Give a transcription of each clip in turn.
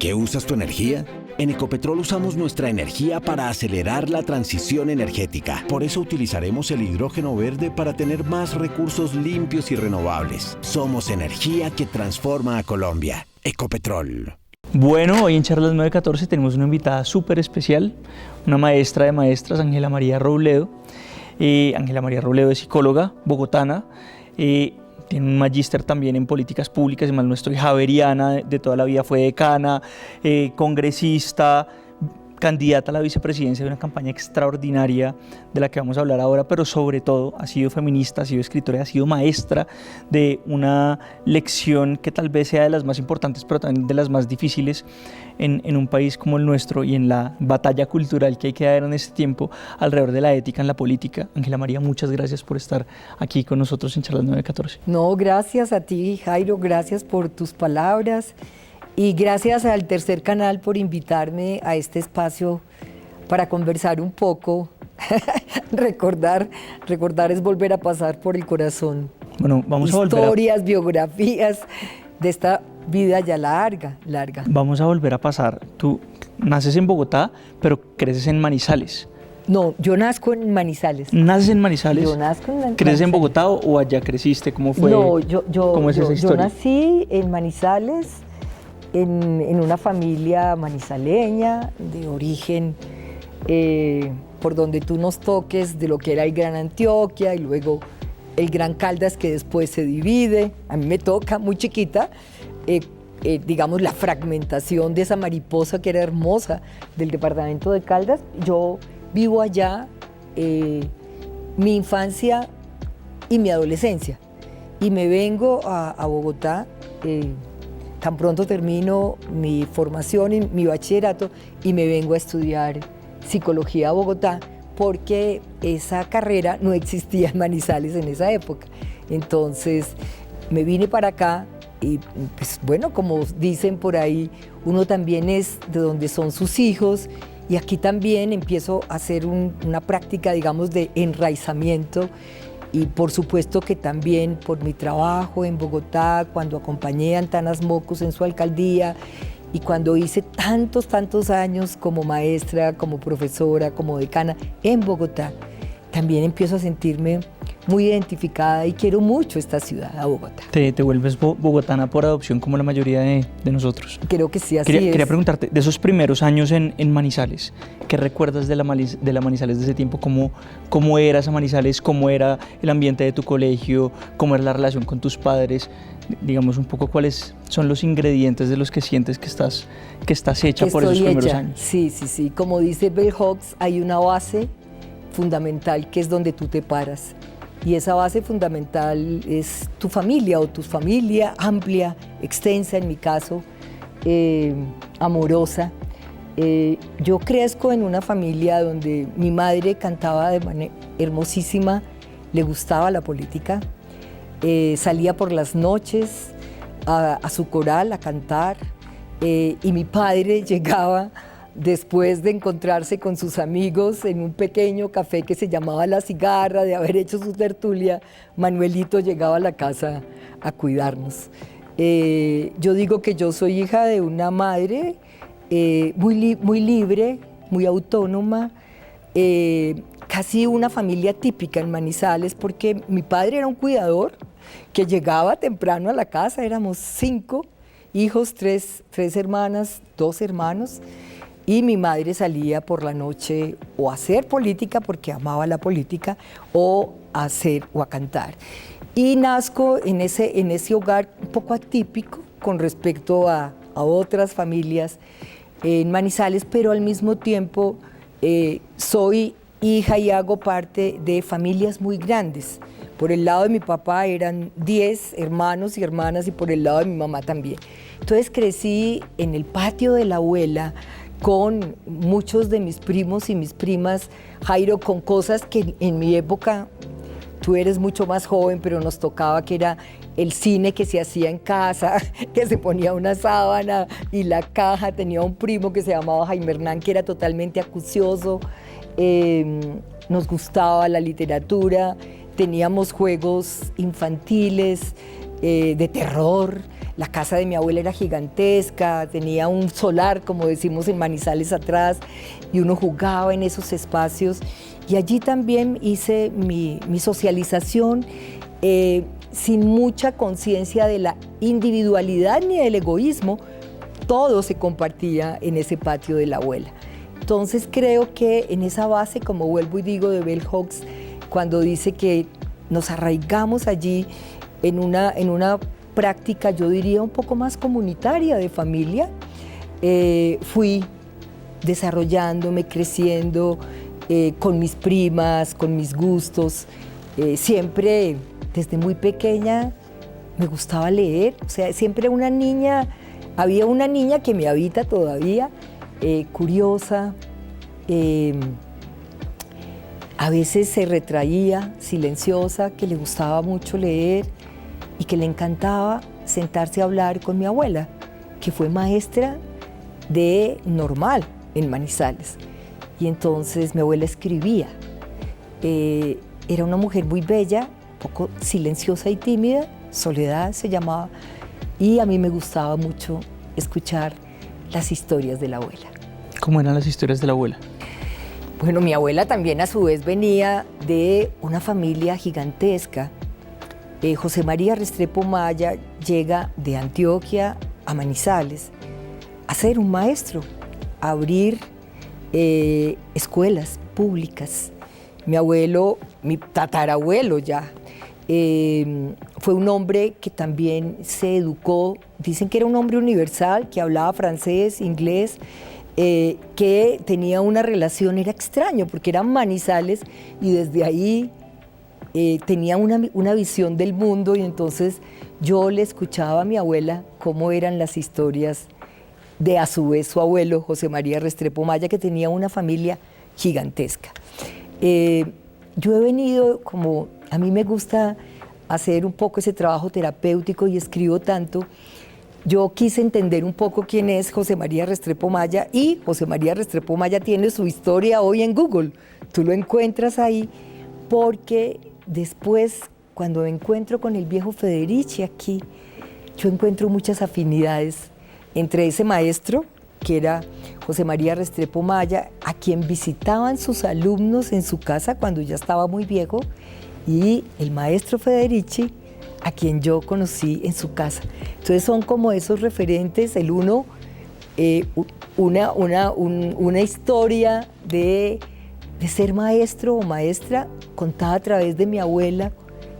qué usas tu energía? En Ecopetrol usamos nuestra energía para acelerar la transición energética. Por eso utilizaremos el hidrógeno verde para tener más recursos limpios y renovables. Somos energía que transforma a Colombia. Ecopetrol. Bueno, hoy en Charlas 914 tenemos una invitada súper especial, una maestra de maestras, Ángela María Robledo. Ángela María Robledo es psicóloga bogotana, tiene un magíster también en políticas públicas, si mal no estoy, javeriana, de toda la vida fue decana, congresista, candidata a la vicepresidencia de una campaña extraordinaria de la que vamos a hablar ahora, pero sobre todo ha sido feminista, ha sido escritora, ha sido maestra de una lección que tal vez sea de las más importantes, pero también de las más difíciles en un país como el nuestro y en la batalla cultural que hay que dar en este tiempo alrededor de la ética en la política. Ángela María, muchas gracias por estar aquí con nosotros en Charlas 914. No, gracias a ti, Jairo, gracias por tus palabras. Y gracias al Tercer Canal por invitarme a este espacio para conversar un poco. recordar es volver a pasar por el corazón. Bueno, vamos a volver historias, biografías de esta vida ya larga. Vamos a volver a pasar. Tú naces en Bogotá, pero creces en Manizales. No, yo nazco en Manizales. ¿Naces en Manizales? Yo nazco en Manizales. ¿Creces en Bogotá o allá creciste? ¿Cómo fue? No, ¿Cómo es esa historia? Yo nací en Manizales, en una familia manizaleña, de origen, por donde tú nos toques, de lo que era el Gran Antioquia y luego el Gran Caldas, que después se divide. A mí me toca, muy chiquita, digamos, la fragmentación de esa mariposa que era hermosa del departamento de Caldas. Yo vivo allá mi infancia y mi adolescencia, y me vengo a Bogotá. Tan pronto termino mi formación y mi bachillerato y me vengo a estudiar psicología a Bogotá, porque esa carrera no existía en Manizales en esa época. Entonces me vine para acá y, pues bueno, como dicen por ahí, uno también es de donde son sus hijos, y aquí también empiezo a hacer una práctica, digamos, de enraizamiento. Y por supuesto que también por mi trabajo en Bogotá, cuando acompañé a Antanas Mocus en su alcaldía y cuando hice tantos años como maestra, como profesora, como decana en Bogotá, también empiezo a sentirme muy identificada y quiero mucho esta ciudad, a Bogotá. ¿Te vuelves bogotana por adopción como la mayoría de nosotros? Creo que sí, así es. Quería preguntarte, de esos primeros años en Manizales, ¿qué recuerdas de la Manizales de ese tiempo? ¿Cómo era esa Manizales? ¿Cómo era el ambiente de tu colegio? ¿Cómo era la relación con tus padres? Digamos un poco cuáles son los ingredientes de los que sientes que estás hecha por esos primeros años. Sí. Como dice Bell Hooks, hay una base fundamental que es donde tú te paras. Y esa base fundamental es tu familia o tu familia amplia, extensa en mi caso, amorosa. Yo crezco en una familia donde mi madre cantaba de manera hermosísima, le gustaba la política, salía por las noches a su coral a cantar, y mi padre llegaba después de encontrarse con sus amigos en un pequeño café que se llamaba La Cigarra, de haber hecho su tertulia. Manuelito llegaba a la casa a cuidarnos. Yo digo que yo soy hija de una madre muy libre, muy autónoma, casi una familia típica en Manizales, porque mi padre era un cuidador que llegaba temprano a la casa. Éramos 5 hijos, 3 hermanas, 2 hermanos. Y mi madre salía por la noche o a hacer política, porque amaba la política, o a hacer o a cantar. Y nazco en ese hogar un poco atípico con respecto a otras familias en Manizales, pero al mismo tiempo soy hija y hago parte de familias muy grandes. Por el lado de mi papá eran 10 hermanos y hermanas, y por el lado de mi mamá también. Entonces crecí en el patio de la abuela, con muchos de mis primos y mis primas, Jairo, con cosas que en mi época, tú eres mucho más joven, pero nos tocaba, que era el cine que se hacía en casa, que se ponía una sábana y la caja. Tenía un primo que se llamaba Jaime Hernán, que era totalmente acucioso. Nos gustaba la literatura, teníamos juegos infantiles, de terror, La casa de mi abuela era gigantesca, tenía un solar, como decimos en Manizales atrás, y uno jugaba en esos espacios. Y allí también hice mi socialización sin mucha conciencia de la individualidad ni del egoísmo. Todo se compartía en ese patio de la abuela. Entonces creo que en esa base, como vuelvo y digo, de Bell Hooks, cuando dice que nos arraigamos allí en una práctica, yo diría, un poco más comunitaria de familia, fui desarrollándome, creciendo con mis primas, con mis gustos. Siempre, desde muy pequeña, me gustaba leer. O sea, siempre había una niña que me habita todavía, curiosa, a veces se retraía, silenciosa, que le gustaba mucho leer y que le encantaba sentarse a hablar con mi abuela, que fue maestra de normal en Manizales. Y entonces mi abuela escribía. Era una mujer muy bella, un poco silenciosa y tímida, Soledad se llamaba, y a mí me gustaba mucho escuchar las historias de la abuela. ¿Cómo eran las historias de la abuela? Bueno, mi abuela también a su vez venía de una familia gigantesca. José María Restrepo Maya llega de Antioquia a Manizales a ser un maestro, a abrir escuelas públicas. Mi abuelo, mi tatarabuelo ya, fue un hombre que también se educó, dicen que era un hombre universal, que hablaba francés, inglés, que tenía una relación, era extraño, porque eran Manizales y desde ahí tenía una visión del mundo, y entonces yo le escuchaba a mi abuela cómo eran las historias de a su vez su abuelo, José María Restrepo Maya, que tenía una familia gigantesca. Yo he venido, como a mí me gusta hacer un poco ese trabajo terapéutico y escribo tanto, yo quise entender un poco quién es José María Restrepo Maya, y José María Restrepo Maya tiene su historia hoy en Google. Tú lo encuentras ahí, porque después, cuando me encuentro con el viejo Federici aquí, yo encuentro muchas afinidades entre ese maestro, que era José María Restrepo Maya, a quien visitaban sus alumnos en su casa cuando ya estaba muy viejo, y el maestro Federici, a quien yo conocí en su casa. Entonces son como esos referentes, el uno, una historia de ser maestro o maestra contada a través de mi abuela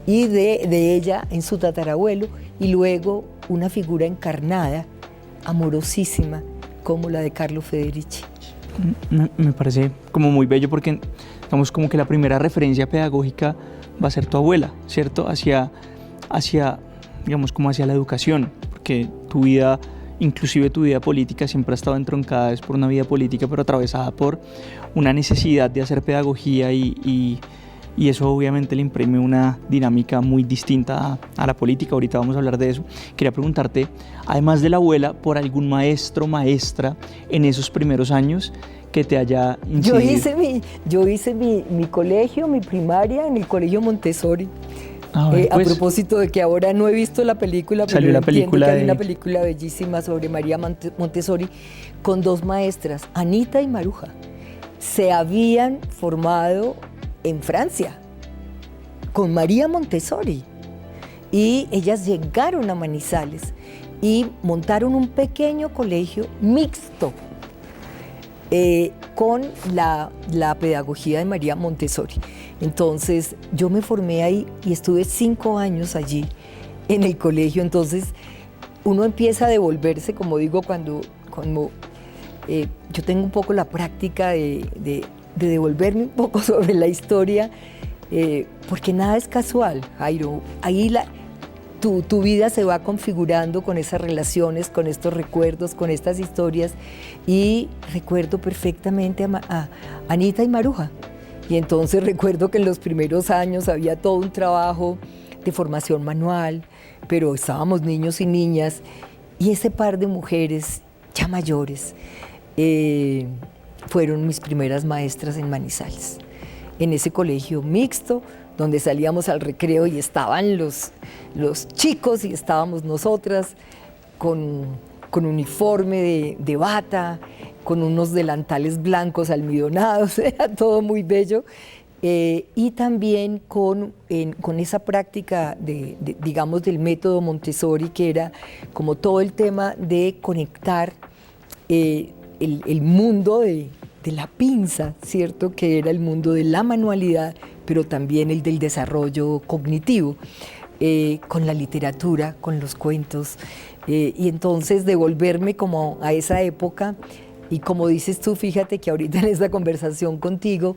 y de ella en su tatarabuelo, y luego una figura encarnada, amorosísima, como la de Carlo Federici. Me parece como muy bello, porque digamos como que la primera referencia pedagógica va a ser tu abuela, ¿cierto? Hacia digamos, como hacia la educación, porque tu vida, inclusive tu vida política, siempre ha estado entroncada por una vida política, pero atravesada por una necesidad de hacer pedagogía, y eso obviamente le imprime una dinámica muy distinta a la política. Ahorita vamos a hablar de eso. Quería preguntarte, además de la abuela, por algún maestro o maestra en esos primeros años que te haya incidido. Yo hice mi colegio, mi primaria, en el Colegio Montessori. Pues, a propósito de que ahora no he visto la película, pero salió la película que hay una película bellísima sobre María Montessori, con dos maestras, Anita y Maruja. Se habían formado en Francia con María Montessori, y ellas llegaron a Manizales y montaron un pequeño colegio mixto con la pedagogía de María Montessori. Entonces yo me formé ahí y estuve 5 años allí en el colegio. Entonces uno empieza a devolverse, como digo, cuando yo tengo un poco la práctica de devolverme un poco sobre la historia, porque nada es casual, Jairo. Ahí tu vida se va configurando con esas relaciones, con estos recuerdos, con estas historias, y recuerdo perfectamente a Anita y Maruja. Y entonces recuerdo que en los primeros años había todo un trabajo de formación manual, pero estábamos niños y niñas, y ese par de mujeres ya mayores fueron mis primeras maestras en Manizales, en ese colegio mixto, donde salíamos al recreo y estaban los chicos y estábamos nosotras, con uniforme de bata, con unos delantales blancos almidonados, era todo muy bello. Y también con esa práctica digamos, del método Montessori, que era como todo el tema de conectar el mundo de la pinza, ¿cierto? Que era el mundo de la manualidad, pero también el del desarrollo cognitivo, con la literatura, con los cuentos. Y entonces devolverme como a esa época, y como dices tú, fíjate que ahorita en esta conversación contigo,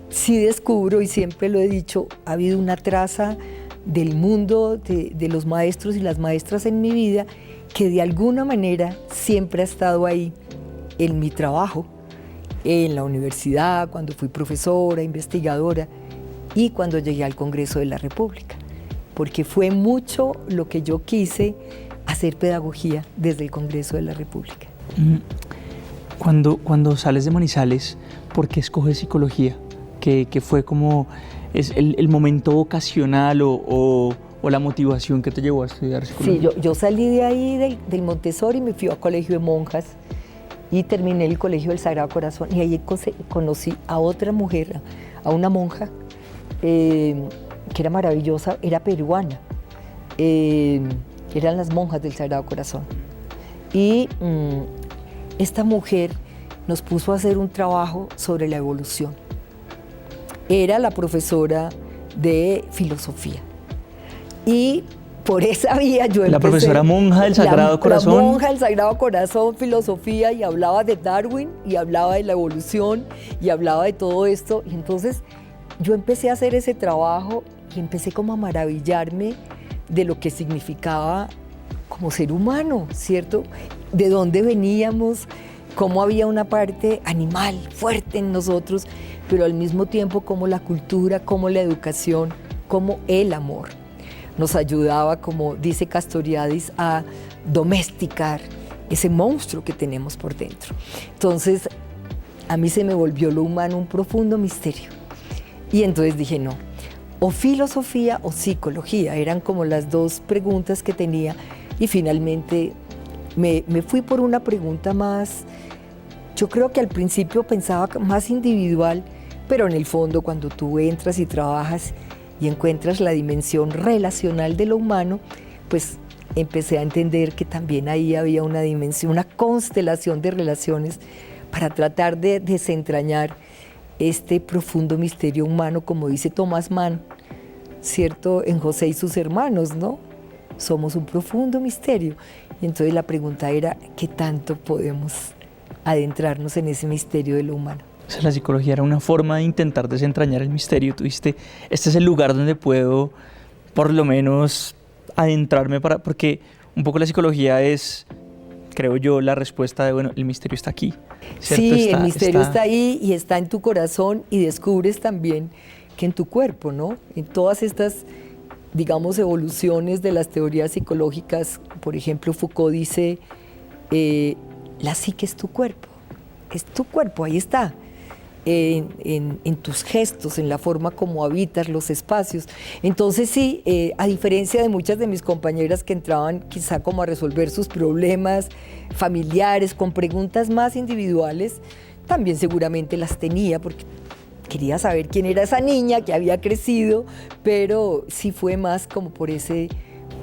sí descubro, y siempre lo he dicho, ha habido una traza del mundo de los maestros y las maestras en mi vida que de alguna manera siempre ha estado ahí en mi trabajo, en la universidad, cuando fui profesora, investigadora y cuando llegué al Congreso de la República, porque fue mucho lo que yo quise hacer pedagogía desde el Congreso de la República. Cuando sales de Manizales, ¿por qué escoges psicología? Que fue como es el momento vocacional o la motivación que te llevó a estudiar psicología. Sí, yo salí de ahí del Montessori y me fui a colegio de monjas y terminé el colegio del Sagrado Corazón, y ahí conocí a otra mujer, a una monja que era maravillosa, era peruana, eran las monjas del Sagrado Corazón, y esta mujer nos puso a hacer un trabajo sobre la evolución. Era la profesora de filosofía. Y por esa vía yo empecé. La profesora monja del Sagrado Corazón. La monja del Sagrado Corazón, filosofía, y hablaba de Darwin, y hablaba de la evolución, y hablaba de todo esto. Y entonces yo empecé a hacer ese trabajo y empecé como a maravillarme de lo que significaba como ser humano, ¿cierto? De dónde veníamos, cómo había una parte animal fuerte en nosotros, pero al mismo tiempo como la cultura, como la educación, como el amor nos ayudaba, como dice Castoriadis, a domesticar ese monstruo que tenemos por dentro. Entonces, a mí se me volvió lo humano un profundo misterio. Y entonces dije, no, o filosofía o psicología, eran como las dos preguntas que tenía, y finalmente me fui por una pregunta más, yo creo que al principio pensaba más individual, pero en el fondo cuando tú entras y trabajas y encuentras la dimensión relacional de lo humano, pues empecé a entender que también ahí había una dimensión, una constelación de relaciones para tratar de desentrañar este profundo misterio humano, como dice Thomas Mann, ¿cierto? En José y sus hermanos, ¿no? Somos un profundo misterio. Y entonces la pregunta era, ¿qué tanto podemos adentrarnos en ese misterio de lo humano? O sea, la psicología era una forma de intentar desentrañar el misterio. Tú dijiste, este es el lugar donde puedo, por lo menos, adentrarme porque un poco la psicología es, creo yo, la respuesta de, bueno, el misterio está aquí, ¿cierto? Sí, el misterio está ahí y está en tu corazón, y descubres también que en tu cuerpo, ¿no? En todas estas, digamos, evoluciones de las teorías psicológicas, por ejemplo, Foucault dice, la psique es tu cuerpo, ahí está. En tus gestos, en la forma como habitas los espacios. Entonces sí, a diferencia de muchas de mis compañeras que entraban quizá como a resolver sus problemas familiares con preguntas más individuales, también seguramente las tenía porque quería saber quién era esa niña que había crecido, pero sí fue más como por ese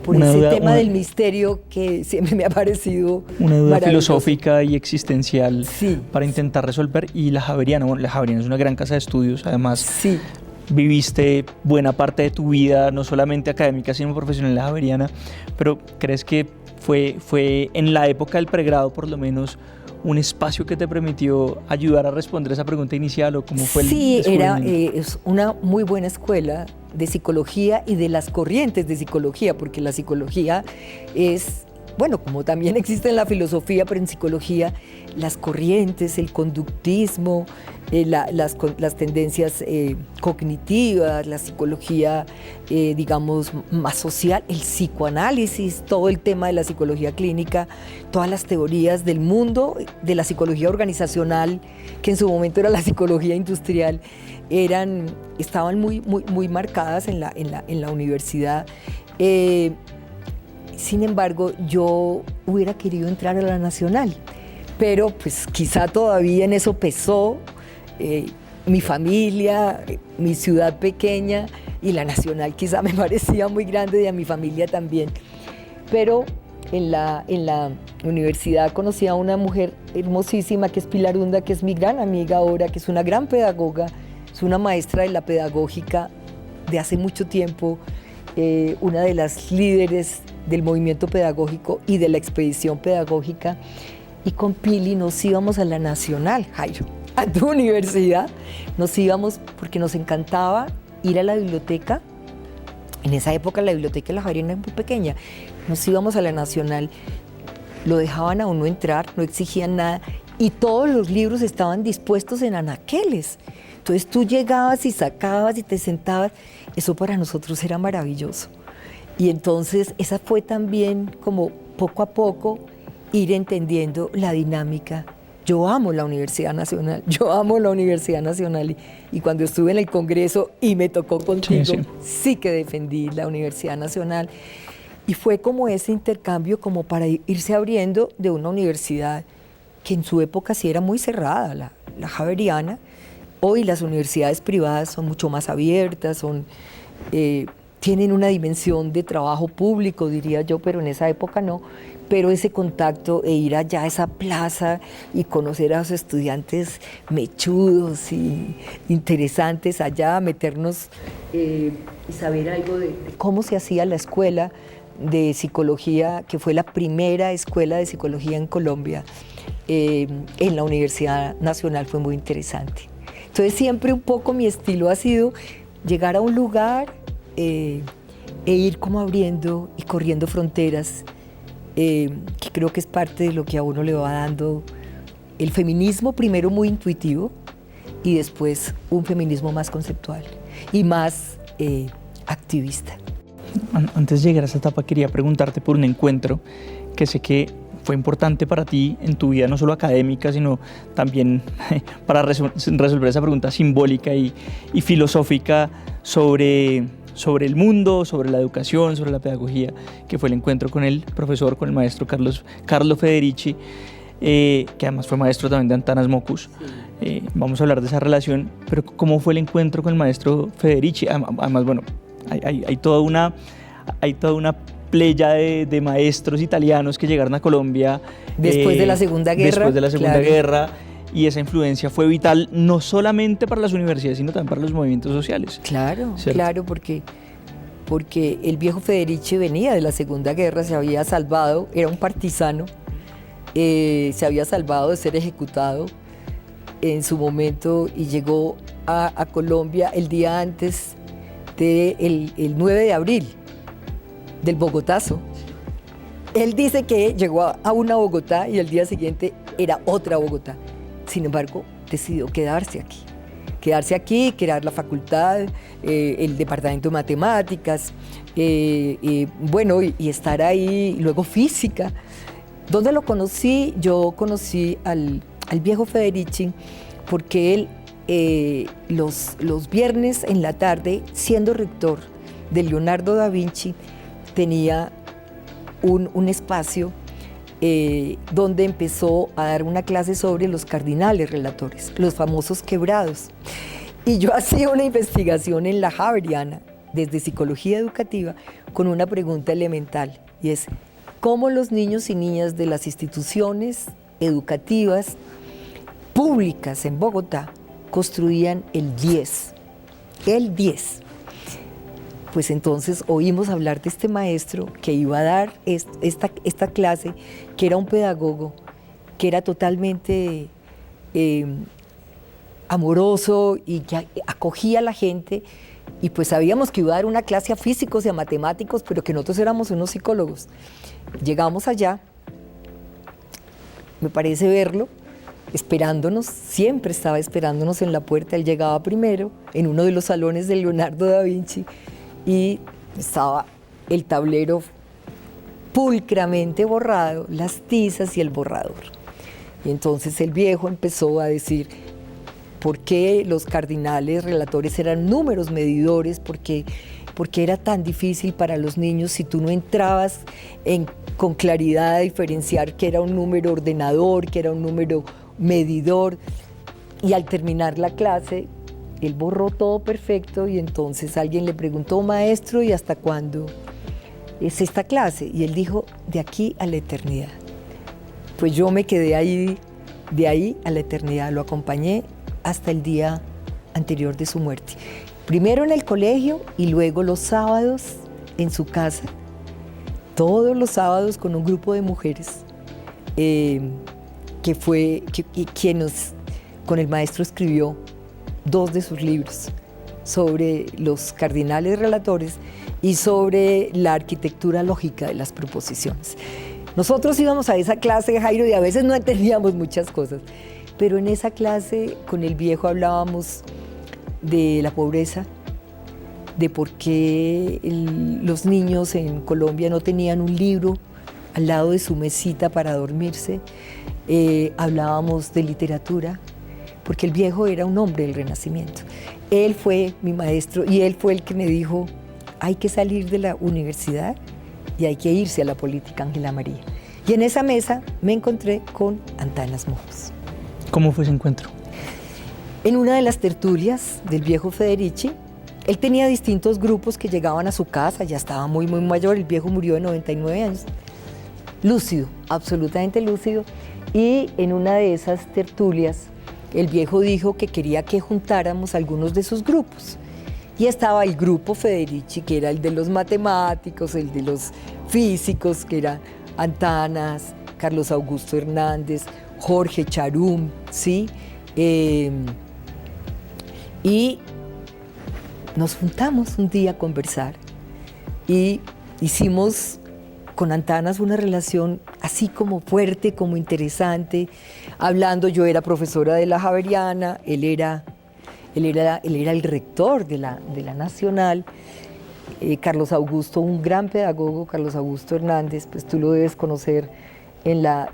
tema del misterio que siempre me ha parecido una duda filosófica y existencial, sí, para intentar resolver. Y la Javeriana, bueno, la Javeriana es una gran casa de estudios, además sí, viviste buena parte de tu vida, no solamente académica, sino profesional en la Javeriana, pero ¿crees que fue en la época del pregrado, por lo menos, un espacio que te permitió ayudar a responder esa pregunta inicial, o cómo fue el descubrimiento? Sí, es una muy buena escuela de psicología y de las corrientes de psicología, porque la psicología es, bueno, como también existe en la filosofía, pero en psicología las corrientes, el conductismo, las tendencias cognitivas, la psicología, digamos, más social, el psicoanálisis, todo el tema de la psicología clínica, todas las teorías del mundo, de la psicología organizacional, que en su momento era la psicología industrial, estaban muy marcadas en la universidad. Sin embargo, yo hubiera querido entrar a la Nacional, pero pues quizá todavía en eso pesó mi familia, mi ciudad pequeña, y la Nacional quizá me parecía muy grande y a mi familia también. Pero en la universidad conocí a una mujer hermosísima que es Pilar Hunda, que es mi gran amiga ahora, que es una gran pedagoga, es una maestra de la pedagógica de hace mucho tiempo, una de las líderes del movimiento pedagógico y de la expedición pedagógica. Y con Pili nos íbamos a la Nacional, Jairo, a tu universidad. Nos íbamos porque nos encantaba ir a la biblioteca. En esa época la biblioteca de la Javeriana era muy pequeña. Nos íbamos a la Nacional, lo dejaban a uno entrar, no exigían nada, y todos los libros estaban dispuestos en anaqueles. Entonces tú llegabas y sacabas y te sentabas. Eso para nosotros era maravilloso. Y entonces esa fue también como poco a poco ir entendiendo la dinámica. Yo amo la Universidad Nacional, yo amo la Universidad Nacional, y cuando estuve en el Congreso y me tocó contigo, sí que defendí la Universidad Nacional, y fue como ese intercambio como para irse abriendo de una universidad que en su época sí era muy cerrada, la Javeriana. Hoy las universidades privadas son mucho más abiertas, tienen una dimensión de trabajo público, diría yo, pero en esa época no. Pero ese contacto e ir allá a esa plaza y conocer a los estudiantes mechudos y interesantes allá, meternos y saber algo de cómo se hacía la escuela de psicología, que fue la primera escuela de psicología en Colombia, en la Universidad Nacional, fue muy interesante. Entonces siempre un poco mi estilo ha sido llegar a un lugar e ir como abriendo y corriendo fronteras, que creo que es parte de lo que a uno le va dando el feminismo, primero muy intuitivo y después un feminismo más conceptual y más activista. Antes de llegar a esa etapa quería preguntarte por un encuentro que sé que fue importante para ti en tu vida, no solo académica, sino también para resolver esa pregunta simbólica y filosófica sobre el mundo, sobre la educación, sobre la pedagogía, que fue el encuentro con el profesor, con el maestro Carlo Federici, que además fue maestro también de Antanas Mockus. Vamos a hablar de esa relación, pero ¿cómo fue el encuentro con el maestro Federici? Además, bueno, hay toda una playa de maestros italianos que llegaron a Colombia después de la Segunda Guerra. Después de la Segunda Guerra, y esa influencia fue vital no solamente para las universidades, sino también para los movimientos sociales. Claro, ¿cierto? Claro, porque el viejo Federici venía de la Segunda Guerra, se había salvado, era un partisano, se había salvado de ser ejecutado en su momento y llegó a Colombia el día antes del 9 de abril, del Bogotazo. Él dice que llegó a una Bogotá y el día siguiente era otra Bogotá. Sin embargo, decidió quedarse aquí, crear la facultad, el departamento de matemáticas, bueno, y estar ahí, luego física. ¿Dónde lo conocí? Yo conocí al viejo Federici porque él los viernes en la tarde, siendo rector de Leonardo da Vinci, tenía un espacio donde empezó a dar una clase sobre los cardinales relatores, los famosos quebrados. Y yo hacía una investigación en la Javeriana, desde psicología educativa, con una pregunta elemental, y es cómo los niños y niñas de las instituciones educativas públicas en Bogotá construían el 10. Pues entonces oímos hablar de este maestro que iba a dar esta clase, que era un pedagogo, que era totalmente amoroso y que acogía a la gente, y pues sabíamos que iba a dar una clase a físicos y a matemáticos, pero que nosotros éramos unos psicólogos. Llegamos allá, me parece verlo, esperándonos, siempre estaba esperándonos en la puerta. Él llegaba primero, en uno de los salones de Leonardo da Vinci, y estaba el tablero pulcramente borrado, las tizas y el borrador. Y entonces el viejo empezó a decir por qué los cardinales relatores eran números medidores, porque porque era tan difícil para los niños si tú no entrabas con claridad a diferenciar que era un número ordenador, que era un número medidor. Y al terminar la clase, él borró todo perfecto y entonces alguien le preguntó, maestro, ¿y hasta cuándo es esta clase? Y él dijo, de aquí a la eternidad. Pues yo me quedé ahí, de ahí a la eternidad, lo acompañé hasta el día anterior de su muerte. Primero en el colegio y luego los sábados en su casa, todos los sábados con un grupo de mujeres, con el maestro escribió 2 de sus libros sobre los cardinales relatores y sobre la arquitectura lógica de las proposiciones. Nosotros íbamos a esa clase, Jairo, y a veces no entendíamos muchas cosas, pero en esa clase con el viejo hablábamos de la pobreza, de por qué los niños en Colombia no tenían un libro al lado de su mesita para dormirse. Hablábamos de literatura, porque el viejo era un hombre del Renacimiento. Él fue mi maestro y él fue el que me dijo, hay que salir de la universidad y hay que irse a la política, Ángela María. Y en esa mesa me encontré con Antanas Mojos. ¿Cómo fue ese encuentro? En una de las tertulias del viejo Federici, él tenía distintos grupos que llegaban a su casa, ya estaba muy, muy mayor, el viejo murió de 99 años, lúcido, absolutamente lúcido, y en una de esas tertulias, el viejo dijo que quería que juntáramos algunos de sus grupos. Y estaba el grupo Federici, que era el de los matemáticos, el de los físicos, que era Antanas, Carlos Augusto Hernández, Jorge Charum, ¿sí? Y nos juntamos un día a conversar y hicimos con Antanas una relación así como fuerte, como interesante, hablando. Yo era profesora de la Javeriana, él era el rector de la Nacional. Carlos Augusto, un gran pedagogo, Carlos Augusto Hernández, pues tú lo debes conocer en la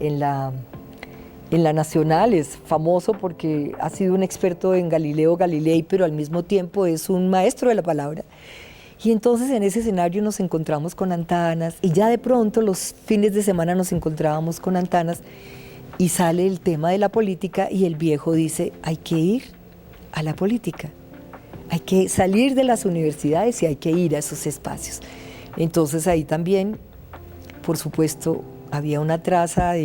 Nacional, es famoso porque ha sido un experto en Galileo Galilei, pero al mismo tiempo es un maestro de la palabra. Y entonces en ese escenario nos encontramos con Antanas y ya de pronto los fines de semana nos encontrábamos con Antanas y sale el tema de la política y el viejo dice, hay que ir a la política, hay que salir de las universidades y hay que ir a esos espacios. Entonces ahí también, por supuesto, había una traza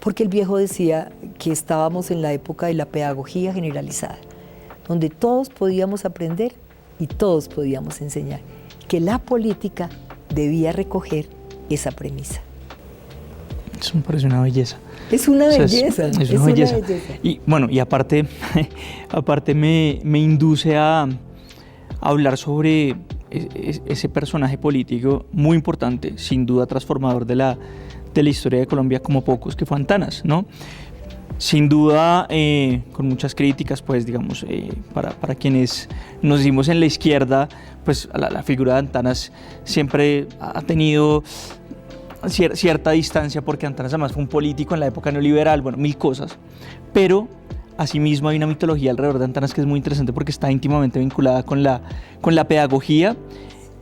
porque el viejo decía que estábamos en la época de la pedagogía generalizada, donde todos podíamos aprender y todos podíamos enseñar, que la política debía recoger esa premisa. Eso me parece una belleza. Es una belleza. Es una belleza. Y bueno, y aparte me induce a hablar sobre ese personaje político muy importante, sin duda transformador de la historia de Colombia como pocos, que fue Antanas, ¿no? Sin duda, con muchas críticas, pues digamos, para quienes nos dimos en la izquierda, pues la figura de Antanas siempre ha tenido cierta distancia, porque Antanas además fue un político en la época neoliberal, bueno, mil cosas, pero asimismo hay una mitología alrededor de Antanas que es muy interesante porque está íntimamente vinculada con la pedagogía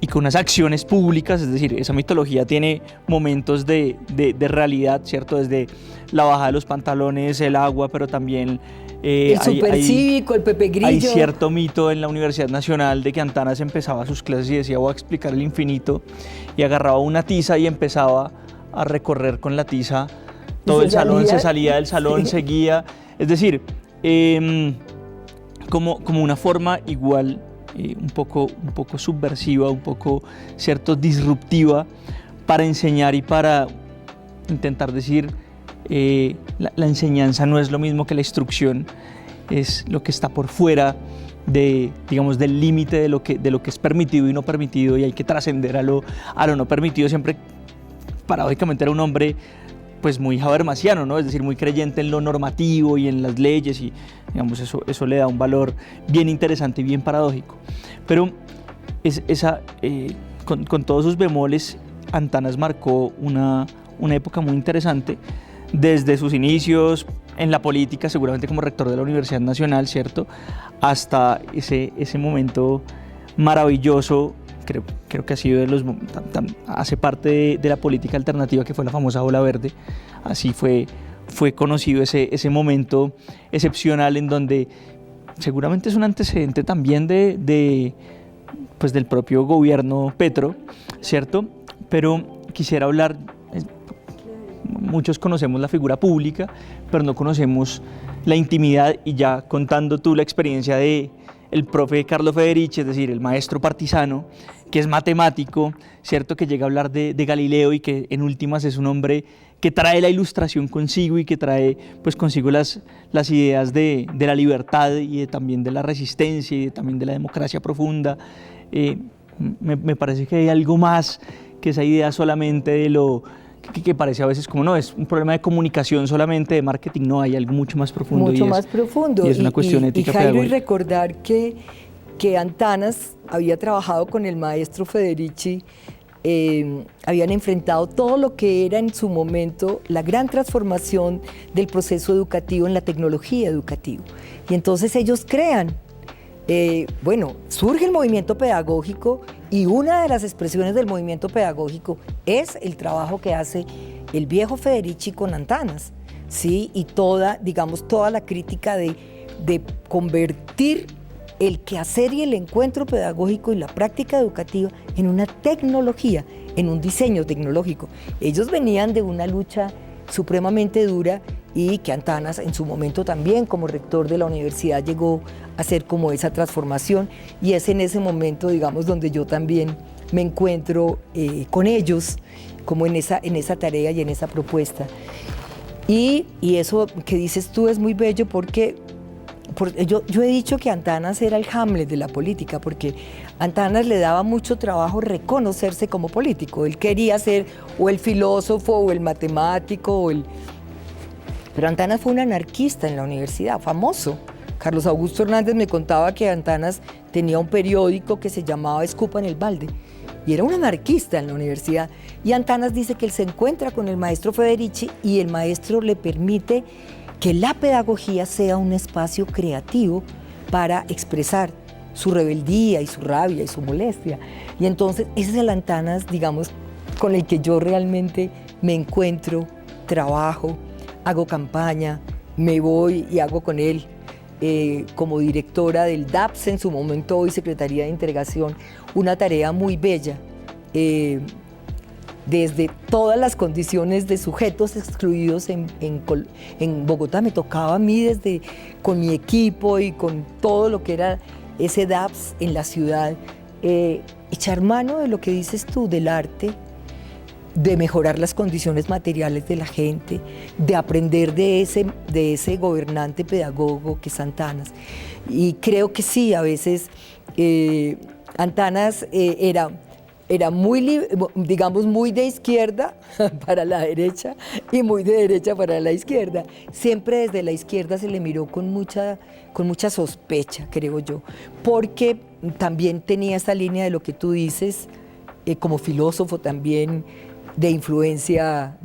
y con unas acciones públicas, es decir, esa mitología tiene momentos de realidad, ¿cierto? Desde la bajada de los pantalones, el agua, pero también el supercívico, el Pepe Grillo. Hay cierto mito en la Universidad Nacional de que Antanas empezaba sus clases y decía, voy a explicar el infinito, y agarraba una tiza y empezaba a recorrer con la tiza todo el salón, se salía del salón, sí. Seguía, es decir, como una forma igual, un poco subversiva, un poco, cierto, disruptiva para enseñar y para intentar decir la enseñanza no es lo mismo que la instrucción, es lo que está por fuera digamos, del límite de lo que es permitido y no permitido, y hay que trascender a lo no permitido. Siempre, paradójicamente, era un hombre pues muy habermasiano, ¿no? Es decir, muy creyente en lo normativo y en las leyes, y digamos eso le da un valor bien interesante y bien paradójico. Pero con todos sus bemoles, Antanas marcó una época muy interesante desde sus inicios en la política, seguramente como rector de la Universidad Nacional, ¿cierto? Hasta ese momento maravilloso. Creo que ha sido hace parte de la política alternativa, que fue la famosa Ola Verde. Así fue conocido ese momento excepcional en donde seguramente es un antecedente también pues del propio gobierno Petro, ¿cierto? Pero quisiera hablar, muchos conocemos la figura pública, pero no conocemos la intimidad, y ya contando tú la experiencia de el profe Carlo Federici, es decir, el maestro partisano, que es matemático, ¿cierto? Que llega a hablar de Galileo y que en últimas es un hombre que trae la ilustración consigo y que trae pues consigo las ideas de la libertad y también de la resistencia y también de la democracia profunda. Me parece que hay algo más que esa idea solamente de lo que parece a veces como no, es un problema de comunicación solamente, de marketing. No, hay algo mucho más profundo. Mucho más profundo. Y es una cuestión ética Jairo, pedagógica. y recordar que Antanas había trabajado con el maestro Federici, habían enfrentado todo lo que era en su momento la gran transformación del proceso educativo en la tecnología educativa. Y entonces ellos crean, surge el movimiento pedagógico, y una de las expresiones del movimiento pedagógico es el trabajo que hace el viejo Federici con Antanas, ¿sí? Y toda la crítica de convertir el quehacer y el encuentro pedagógico y la práctica educativa en una tecnología, en un diseño tecnológico. Ellos venían de una lucha supremamente dura, y que Antanas en su momento también como rector de la universidad llegó a hacer como esa transformación, y es en ese momento, digamos, donde yo también me encuentro con ellos, como en esa tarea y en esa propuesta. Y eso que dices tú es muy bello, porque yo he dicho que Antanas era el Hamlet de la política, porque Antanas le daba mucho trabajo reconocerse como político. Él quería ser o el filósofo o el matemático pero Antanas fue un anarquista en la universidad, famoso. Carlos Augusto Hernández me contaba que Antanas tenía un periódico que se llamaba Escupa en el Balde, y era un anarquista en la universidad. Y Antanas dice que él se encuentra con el maestro Federici, y el maestro le permite que la pedagogía sea un espacio creativo para expresar su rebeldía y su rabia y su molestia. Y entonces ese es el Antanas, digamos, con el que yo realmente me encuentro, trabajo, hago campaña, me voy y hago con él como directora del DAPS, en su momento hoy Secretaría de Integración, una tarea muy bella, desde todas las condiciones de sujetos excluidos en Bogotá. Me tocaba a mí con mi equipo y con todo lo que era ese DAPS en la ciudad, echar mano de lo que dices tú, del arte, de mejorar las condiciones materiales de la gente, de aprender de ese gobernante pedagogo que es Antanas. Y creo que sí, a veces Antanas era muy, digamos, muy de izquierda para la derecha y muy de derecha para la izquierda. Siempre desde la izquierda se le miró con mucha sospecha, creo yo, porque también tenía esa línea de lo que tú dices, como filósofo también, de influencia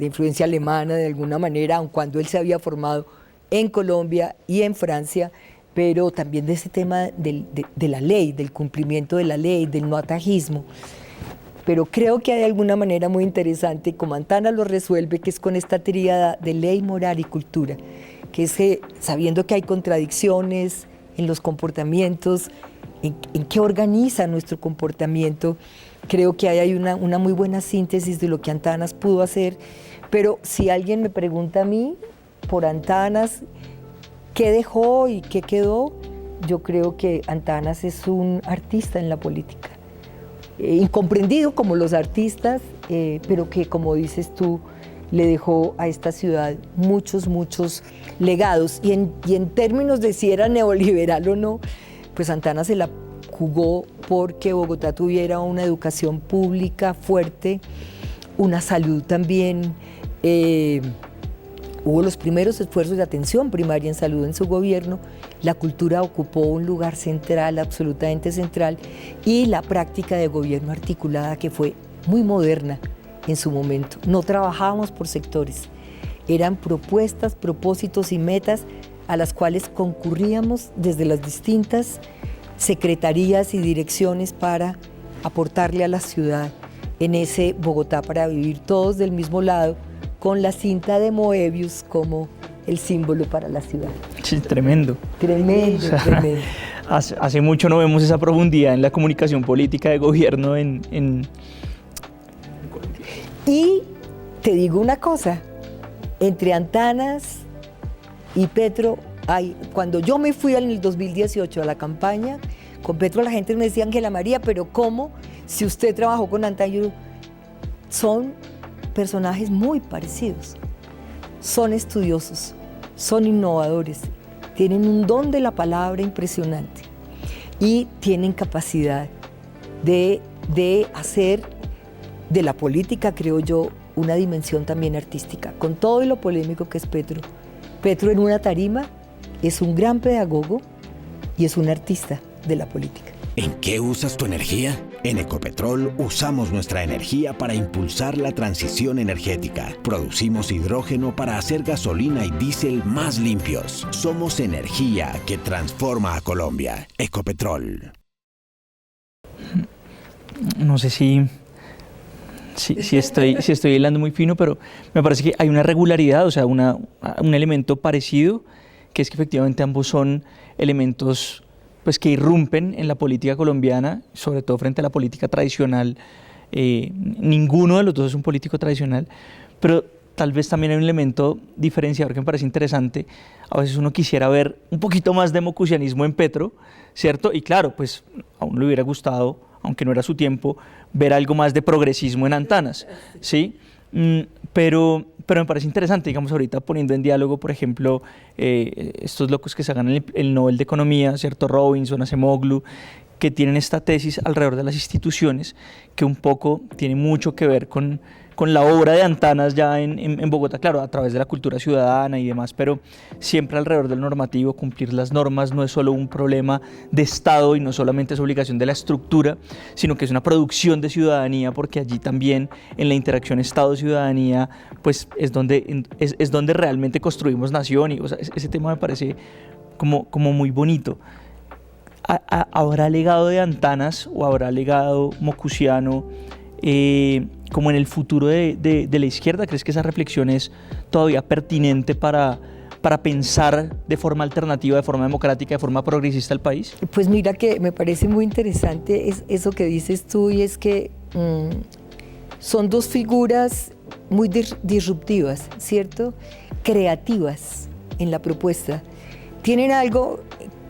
alemana de alguna manera, aun cuando él se había formado en Colombia y en Francia, pero también de ese tema de la ley, del cumplimiento de la ley, del no atajismo. Pero creo que hay de alguna manera muy interesante, como Antanas lo resuelve, que es con esta tríada de ley, moral y cultura, que es que, sabiendo que hay contradicciones en los comportamientos, en qué organiza nuestro comportamiento, creo que hay una muy buena síntesis de lo que Antanas pudo hacer. Pero si alguien me pregunta a mí por Antanas, ¿qué dejó y qué quedó? Yo creo que Antanas es un artista en la política, incomprendido como los artistas, pero que, como dices tú, le dejó a esta ciudad muchos legados. Y en términos de si era neoliberal o no, pues Antanas se la jugó porque Bogotá tuviera una educación pública fuerte, una salud también. Hubo los primeros esfuerzos de atención primaria en salud en su gobierno, la cultura ocupó un lugar central, absolutamente central, y la práctica de gobierno articulada, que fue muy moderna en su momento. No trabajábamos por sectores, eran propuestas, propósitos y metas a las cuales concurríamos desde las distintas secretarías y direcciones para aportarle a la ciudad en ese Bogotá para vivir todos del mismo lado, con la cinta de Moebius como el símbolo para la ciudad. Sí, tremendo. Tremendo, O sea, tremendo. Hace mucho no vemos esa profundidad en la comunicación política de gobierno Y te digo una cosa, entre Antanas y Petro, cuando yo me fui en el 2018 a la campaña, con Petro la gente me decía, Ángela María, pero ¿cómo? Si usted trabajó con Antanas, son personajes muy parecidos, son estudiosos, son innovadores, tienen un don de la palabra impresionante y tienen capacidad de hacer de la política, creo yo, una dimensión también artística, con todo lo polémico que es Petro. Petro en una tarima es un gran pedagogo y es un artista de la política. ¿En qué usas tu energía? En Ecopetrol usamos nuestra energía para impulsar la transición energética. Producimos hidrógeno para hacer gasolina y diésel más limpios. Somos energía que transforma a Colombia. Ecopetrol. No sé si estoy hilando muy fino, pero me parece que hay una regularidad, o sea, un elemento parecido, que es que efectivamente ambos son elementos pues, que irrumpen en la política colombiana, sobre todo frente a la política tradicional. Ninguno de los dos es un político tradicional, pero tal vez también hay un elemento diferenciador que me parece interesante. A veces uno quisiera ver un poquito más de mocusianismo en Petro, ¿cierto? Y claro, pues a uno le hubiera gustado, aunque no era su tiempo, ver algo más de progresismo en Antanas, ¿sí? Pero me parece interesante, digamos, ahorita poniendo en diálogo, por ejemplo, estos locos que se ganan el Nobel de Economía, ¿cierto? Robinson, Acemoglu, que tienen esta tesis alrededor de las instituciones, que un poco tiene mucho que ver con la obra de Antanas ya en Bogotá, claro, a través de la cultura ciudadana y demás, pero siempre alrededor del normativo. Cumplir las normas no es solo un problema de Estado y no solamente es obligación de la estructura, sino que es una producción de ciudadanía, porque allí también en la interacción Estado-ciudadanía pues es donde realmente construimos nación, y o sea, ese tema me parece como muy bonito. ¿Habrá legado de Antanas o habrá legado mocusiano como en el futuro de la izquierda? ¿Crees que esa reflexión es todavía pertinente para pensar de forma alternativa, de forma democrática, de forma progresista el país? Pues mira que me parece muy interesante eso que dices tú, y es que son dos figuras muy disruptivas, ¿cierto? Creativas en la propuesta. Tienen algo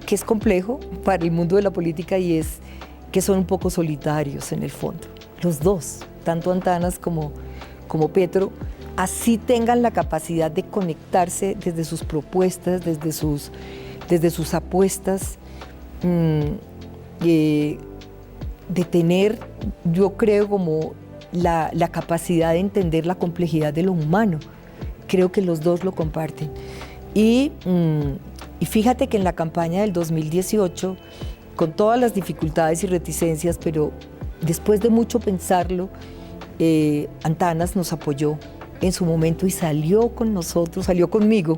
que es complejo para el mundo de la política, y es que son un poco solitarios en el fondo. Los dos, tanto Antanas como Petro, así tengan la capacidad de conectarse desde sus propuestas, desde sus apuestas, de tener, yo creo, como la capacidad de entender la complejidad de lo humano. Creo que los dos lo comparten. Y fíjate que en la campaña del 2018, con todas las dificultades y reticencias, pero después de mucho pensarlo, Antanas nos apoyó en su momento y salió con nosotros, salió conmigo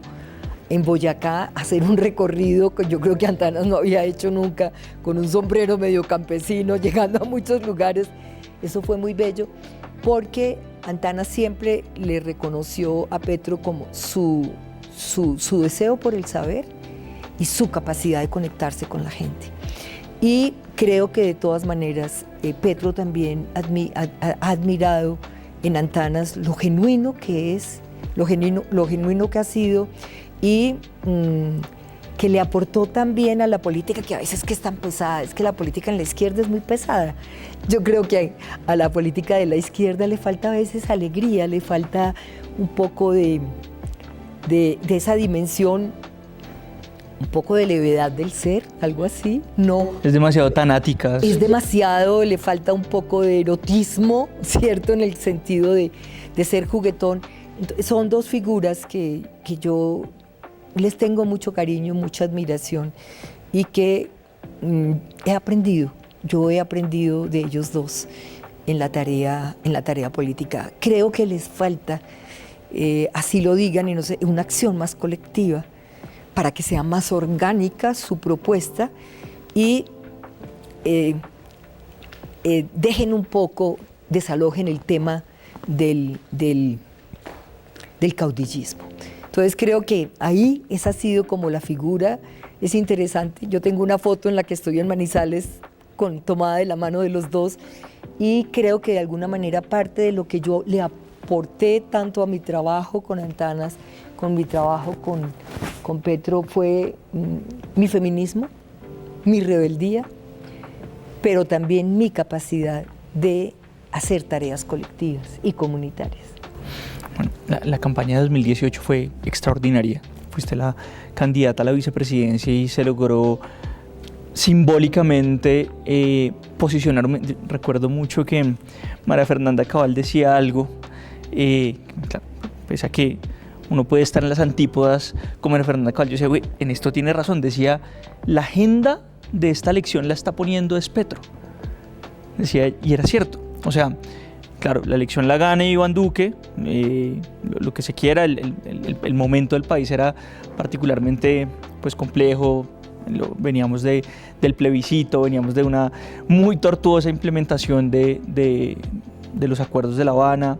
en Boyacá a hacer un recorrido que yo creo que Antanas no había hecho nunca, con un sombrero medio campesino, llegando a muchos lugares. Eso fue muy bello, porque Antanas siempre le reconoció a Petro como su deseo por el saber y su capacidad de conectarse con la gente. Y creo que de todas maneras Petro también ha admirado en Antanas lo genuino que es, lo genuino que ha sido, y que le aportó también a la política, que a veces que es tan pesada. Es que la política en la izquierda es muy pesada. Yo creo que a la política de la izquierda le falta a veces alegría, le falta un poco de esa dimensión, un poco de levedad del ser, algo así. No. Es demasiado tanática. Es demasiado, le falta un poco de erotismo, ¿cierto? En el sentido de ser juguetón. Entonces, son dos figuras que yo les tengo mucho cariño, mucha admiración, y que yo he aprendido de ellos dos en la tarea política. Creo que les falta, así lo digan, y no sé, una acción más colectiva para que sea más orgánica su propuesta, y dejen un poco, desalojen el tema del caudillismo. Entonces creo que ahí esa ha sido como la figura, es interesante. Yo tengo una foto en la que estoy en Manizales tomada de la mano de los dos, y creo que de alguna manera parte de lo que yo le aporté tanto a mi trabajo con Antanas, con mi trabajo con Petro, fue mi feminismo, mi rebeldía, pero también mi capacidad de hacer tareas colectivas y comunitarias. Bueno, la campaña de 2018 fue extraordinaria. Fuiste la candidata a la vicepresidencia y se logró simbólicamente posicionarme. Recuerdo mucho que María Fernanda Cabal decía algo, claro, pese a que uno puede estar en las antípodas como María Fernanda Cabal, yo decía, güey, en esto tiene razón. Decía, la agenda de esta elección la está poniendo es Petro. Decía, y era cierto. O sea, claro, la elección la gana Iván Duque, lo que se quiera, el momento del país era particularmente pues, complejo. Veníamos del plebiscito, veníamos de una muy tortuosa implementación de los acuerdos de La Habana,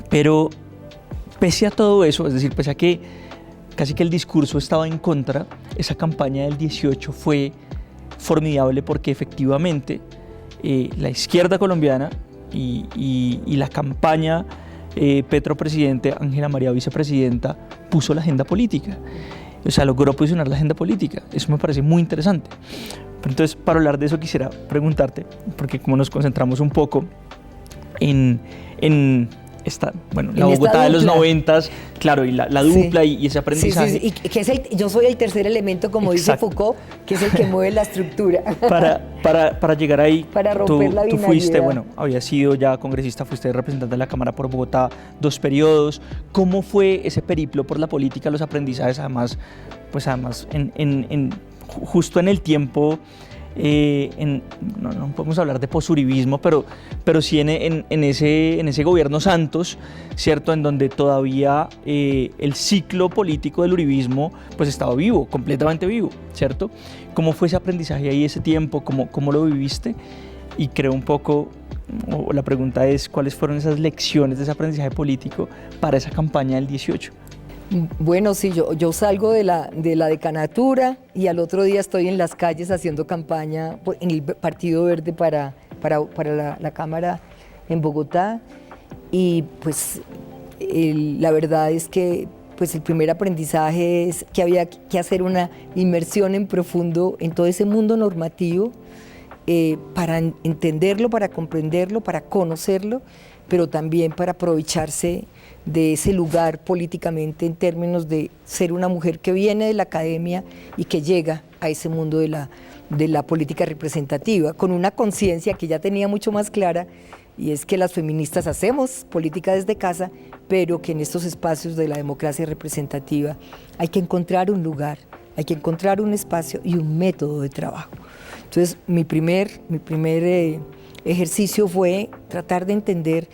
pero pese a todo eso, es decir, pese a que casi que el discurso estaba en contra, esa campaña del 18 fue formidable porque efectivamente la izquierda colombiana y la campaña Petro presidente, Ángela María vicepresidenta, puso la agenda política. O sea, logró posicionar la agenda política. Eso me parece muy interesante. Pero entonces, para hablar de eso quisiera preguntarte, porque como nos concentramos un poco en esta, bueno, la Bogotá de los 90s, claro, y la dupla y ese aprendizaje. Sí, y que yo soy el tercer elemento, como Exacto. Dice Foucault, que es el que mueve la estructura. Para llegar ahí, para romper la tú binariedad. fuiste, bueno, habías sido ya congresista, fuiste representante de la Cámara por Bogotá 2 periodos. ¿Cómo fue ese periplo por la política, los aprendizajes, además justo en el tiempo? No podemos hablar de posuribismo, pero sí en ese gobierno Santos, ¿cierto? En donde todavía el ciclo político del uribismo pues estaba vivo, completamente vivo, ¿cierto? ¿Cómo fue ese aprendizaje ahí, ese tiempo? ¿Cómo lo viviste? Y creo un poco, o la pregunta es, ¿cuáles fueron esas lecciones de ese aprendizaje político para esa campaña del 18? Bueno, sí, yo salgo de la decanatura y al otro día estoy en las calles haciendo campaña en el Partido Verde para la Cámara en Bogotá, y pues la verdad es que pues el primer aprendizaje es que había que hacer una inmersión en profundo en todo ese mundo normativo para entenderlo, para comprenderlo, para conocerlo, pero también para aprovecharse de ese lugar políticamente en términos de ser una mujer que viene de la academia y que llega a ese mundo de la política representativa, con una conciencia que ya tenía mucho más clara, y es que las feministas hacemos política desde casa, pero que en estos espacios de la democracia representativa hay que encontrar un lugar, hay que encontrar un espacio y un método de trabajo. Entonces, mi primer ejercicio fue tratar de entender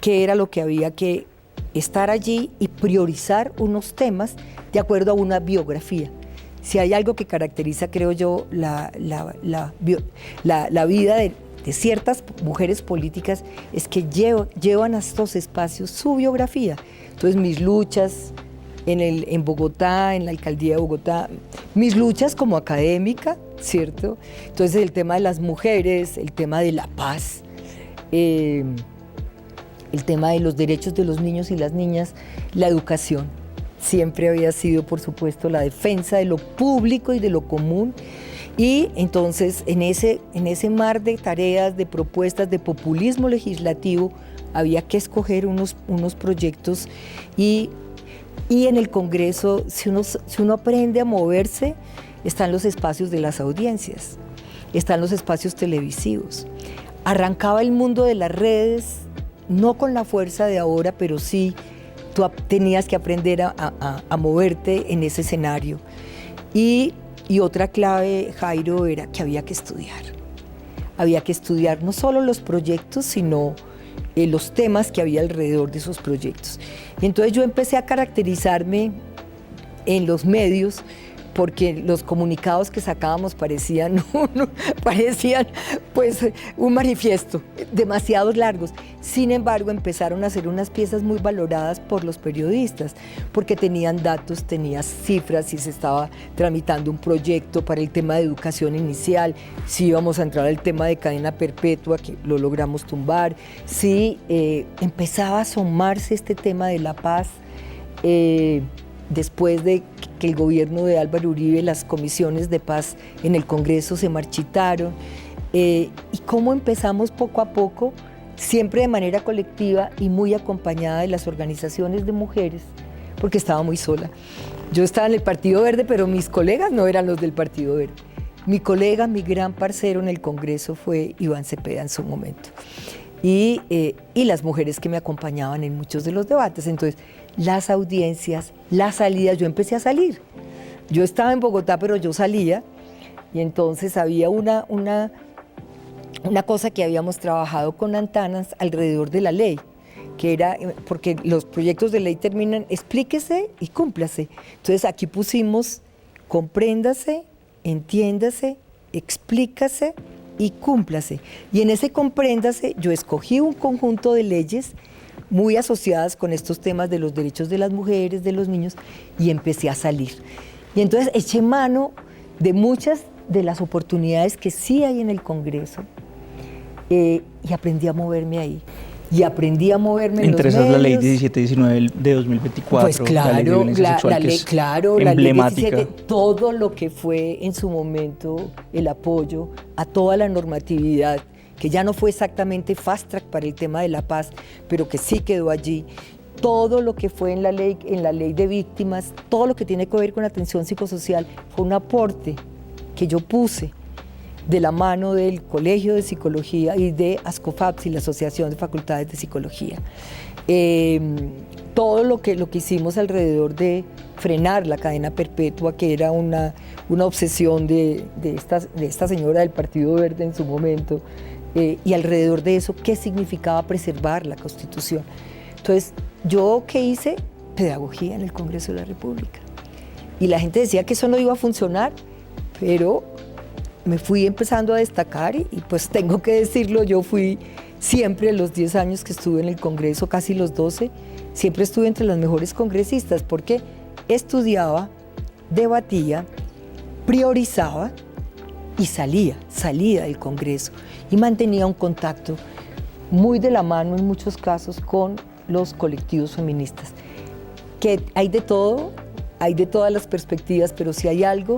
qué era lo que había que estar allí y priorizar unos temas de acuerdo a una biografía. Si hay algo que caracteriza, creo yo, la vida de ciertas mujeres políticas, es que llevan a estos espacios su biografía. Entonces, mis luchas en Bogotá, en la alcaldía de Bogotá, mis luchas como académica, ¿cierto? Entonces, el tema de las mujeres, el tema de la paz, el tema de los derechos de los niños y las niñas, la educación. Siempre había sido, por supuesto, la defensa de lo público y de lo común. Y entonces, en ese mar de tareas, de propuestas, de populismo legislativo, había que escoger unos proyectos. Y en el Congreso, si uno aprende a moverse, están los espacios de las audiencias, están los espacios televisivos. Arrancaba el mundo de las redes, no con la fuerza de ahora, pero sí tú tenías que aprender a moverte en ese escenario. Y otra clave, Jairo, era que había que estudiar. Había que estudiar no solo los proyectos, sino los temas que había alrededor de esos proyectos. Y entonces yo empecé a caracterizarme en los medios porque los comunicados que sacábamos parecían pues un manifiesto, demasiados largos. Sin embargo, empezaron a hacer unas piezas muy valoradas por los periodistas, porque tenían datos, tenían cifras, si se estaba tramitando un proyecto para el tema de educación inicial, si íbamos a entrar al tema de cadena perpetua, que lo logramos tumbar, si empezaba a asomarse este tema de la paz, después de que el gobierno de Álvaro Uribe, las comisiones de paz en el Congreso se marchitaron, y cómo empezamos poco a poco, siempre de manera colectiva y muy acompañada de las organizaciones de mujeres, porque estaba muy sola. Yo estaba en el Partido Verde, pero mis colegas no eran los del Partido Verde. Mi colega, mi gran parcero en el Congreso fue Iván Cepeda en su momento. Y las mujeres que me acompañaban en muchos de los debates. Entonces, las audiencias, las salidas, yo empecé a salir. Yo estaba en Bogotá, pero yo salía, y entonces había una cosa que habíamos trabajado con Antanas alrededor de la ley, que era, porque los proyectos de ley terminan, explíquese y cúmplase. Entonces aquí pusimos, compréndase, entiéndase, explícase y cúmplase. Y en ese compréndase yo escogí un conjunto de leyes muy asociadas con estos temas de los derechos de las mujeres, de los niños, y empecé a salir. Y entonces eché mano de muchas de las oportunidades que sí hay en el Congreso, y aprendí a moverme ahí. Y aprendí a moverme en los medios. Entre esas la ley 1719 de 2024, pues claro, la ley de violencia sexual, la ley, que es claro, emblemática. La ley 17, todo lo que fue en su momento el apoyo a toda la normatividad, que ya no fue exactamente fast track para el tema de la paz, pero que sí quedó allí. Todo lo que fue en la ley de víctimas, todo lo que tiene que ver con atención psicosocial, fue un aporte que yo puse de la mano del Colegio de Psicología y de ASCOFAPSI, la Asociación de Facultades de Psicología. Todo lo que hicimos alrededor de frenar la cadena perpetua, que era una obsesión de esta señora del Partido Verde en su momento, y alrededor de eso, ¿qué significaba preservar la Constitución? Entonces, ¿yo qué hice? Pedagogía en el Congreso de la República. Y la gente decía que eso no iba a funcionar, pero me fui empezando a destacar y pues tengo que decirlo, yo fui siempre los 10 años que estuve en el Congreso, casi los 12, siempre estuve entre las mejores congresistas porque estudiaba, debatía, priorizaba y salía del Congreso y mantenía un contacto muy de la mano en muchos casos con los colectivos feministas. Que hay de todo, hay de todas las perspectivas, pero si hay algo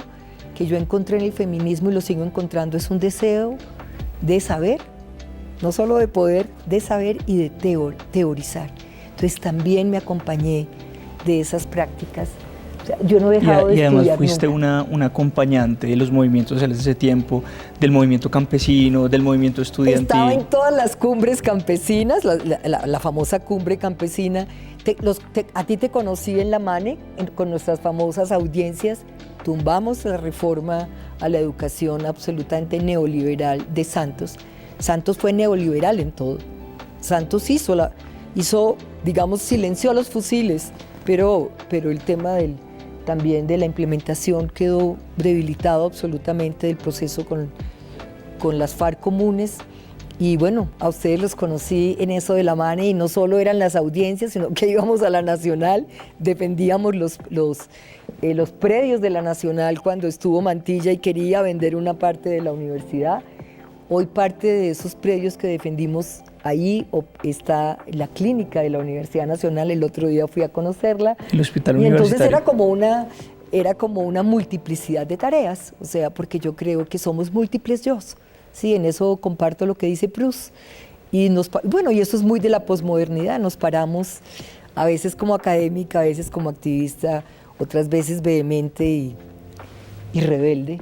que yo encontré en el feminismo y lo sigo encontrando, es un deseo de saber, no solo de poder, de saber y de teorizar. Entonces también me acompañé de esas prácticas. O sea, yo no he dejado de estudiar. Y además fuiste una acompañante de los movimientos sociales de ese tiempo, del movimiento campesino, del movimiento estudiantil. Estaba en todas las cumbres campesinas, la famosa cumbre campesina. A ti te conocí en la MANE, con nuestras famosas audiencias. Tumbamos la reforma a la educación absolutamente neoliberal de Santos. Santos fue neoliberal en todo. Santos hizo, digamos, silenció a los fusiles, pero el tema también de la implementación quedó debilitado absolutamente del proceso con las FARC comunes. Y bueno, a ustedes los conocí en eso de la MANE y no solo eran las audiencias, sino que íbamos a la Nacional, defendíamos los predios de la Nacional cuando estuvo Mantilla y quería vender una parte de la universidad. Hoy parte de esos predios que defendimos ahí está la clínica de la Universidad Nacional, el otro día fui a conocerla. El hospital universitario. Y entonces era como una multiplicidad de tareas, o sea, porque yo creo que somos múltiples yo. Sí, en eso comparto lo que dice Proust. Y y eso es muy de la posmodernidad, nos paramos a veces como académica, a veces como activista, otras veces vehemente y rebelde.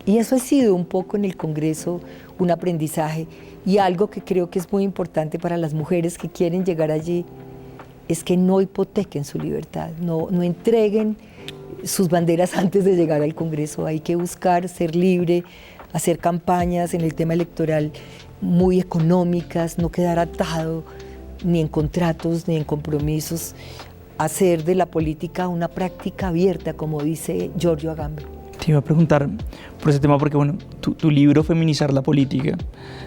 Y eso ha sido un poco en el Congreso un aprendizaje y algo que creo que es muy importante para las mujeres que quieren llegar allí, es que no hipotequen su libertad, no entreguen sus banderas antes de llegar al Congreso. Hay que buscar ser libre, hacer campañas en el tema electoral muy económicas, no quedar atado ni en contratos ni en compromisos hacer de la política una práctica abierta, como dice Giorgio Agamben. Te iba a preguntar por ese tema porque, bueno, tu libro Feminizar la política,